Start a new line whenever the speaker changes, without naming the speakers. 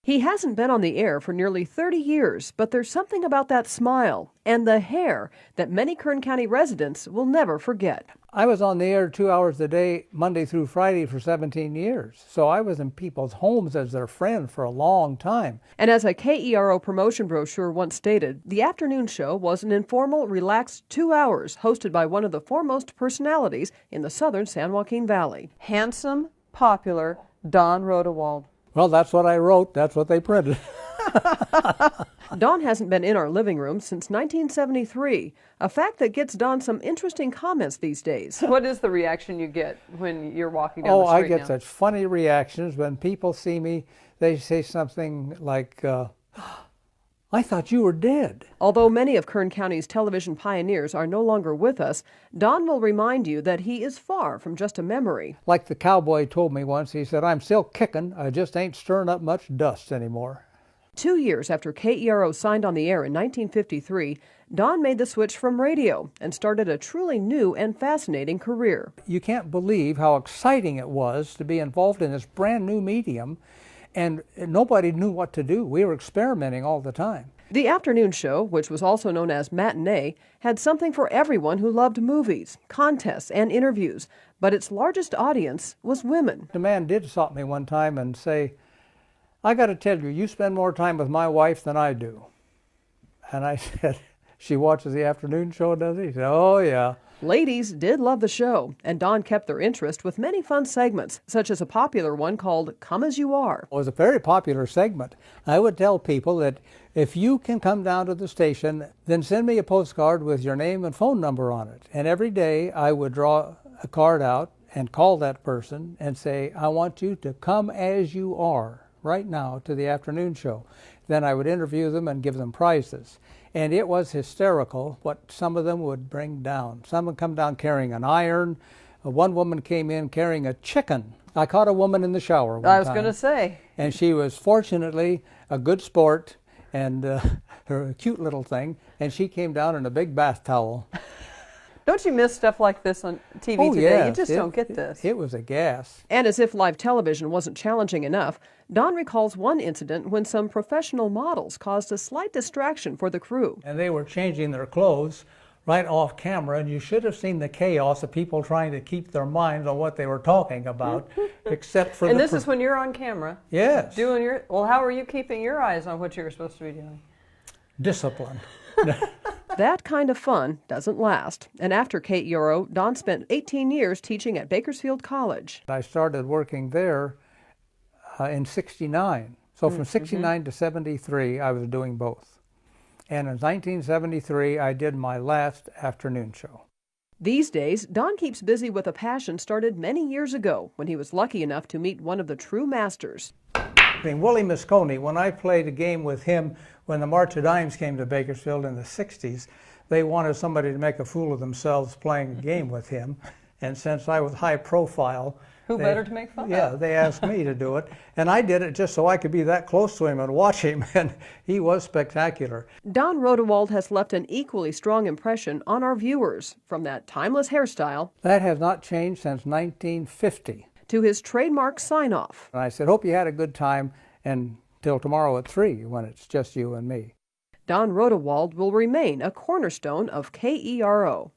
He hasn't been on the air for nearly 30 years, but there's something about that smile and the hair that many Kern County residents will never forget.
I was on the air 2 hours a day, Monday through Friday, for 17 years. So I was in people's homes as their friend for a long time.
And as a KERO promotion brochure once stated, the afternoon show was an informal, relaxed 2 hours hosted by one of the foremost personalities in the southern San Joaquin Valley. Handsome, popular Don Rodewald.
Well, that's what I wrote. That's what they printed.
Don hasn't been in our living room since 1973, a fact that gets Don some interesting comments these days. What is the reaction you get when you're walking down the street
I get such funny reactions when people see me. They say something like, I thought you were dead.
Although many of Kern County's television pioneers are no longer with us, Don will remind you that he is far from just a memory.
Like the cowboy told me once, he said, I'm still kicking, I just ain't stirring up much dust anymore.
2 years after KERO signed on the air in 1953, Don made the switch from radio and started a truly new and fascinating career.
You can't believe how exciting it was to be involved in this brand new medium, and nobody knew what to do. We were experimenting all the time.
The afternoon show, which was also known as matinee, had something for everyone who loved movies, contests, and interviews, but its largest audience was women.
The man did stop me one time and say, I got to tell you, you spend more time with my wife than I do. And I said, she watches the afternoon show, does he? He said, oh, yeah.
Ladies did love the show, and Don kept their interest with many fun segments, such as a popular one called Come As You Are.
It was a very popular segment. I would tell people that if you can come down to the station, then send me a postcard with your name and phone number on it. And every day I would draw a card out and call that person and say, I want you to come as you are right now to the afternoon show. Then I would interview them and give them prizes. And it was hysterical what some of them would bring down. Some would come down carrying an iron. One woman came in carrying a chicken. I caught a woman in the shower one time.
I was going to say.
And she was fortunately a good sport and her cute little thing. And she came down in a big bath towel.
Don't you miss stuff like this on TV today?
Yes.
You just don't get this.
It was a gas.
And as if live television wasn't challenging enough, Don recalls one incident when some professional models caused a slight distraction for the crew.
And they were changing their clothes right off camera, and you should have seen the chaos of people trying to keep their minds on what they were talking about, except for
And this is when you're on camera?
Yes.
Well, how are you keeping your eyes on what you're supposed to be doing?
Discipline.
That kind of fun doesn't last. And after KERO, Don spent 18 years teaching at Bakersfield College.
I started working there in '69. So from '69 to '73, I was doing both. And in 1973, I did my last afternoon show.
These days, Don keeps busy with a passion started many years ago when he was lucky enough to meet one of the true masters.
Willie Moscone, when I played a game with him when the March of Dimes came to Bakersfield in the 60s, they wanted somebody to make a fool of themselves playing a game with him. And since I was high profile,
who better to make fun of?
Yeah, they asked me to do it. And I did it just so I could be that close to him and watch him. And he was spectacular.
Don Rodewald has left an equally strong impression on our viewers, from that timeless hairstyle.
That has not changed since 1950.
To his trademark sign-off.
And I said, hope you had a good time, and till tomorrow at 3 when it's just you and me.
Don Rodewald will remain a cornerstone of KERO.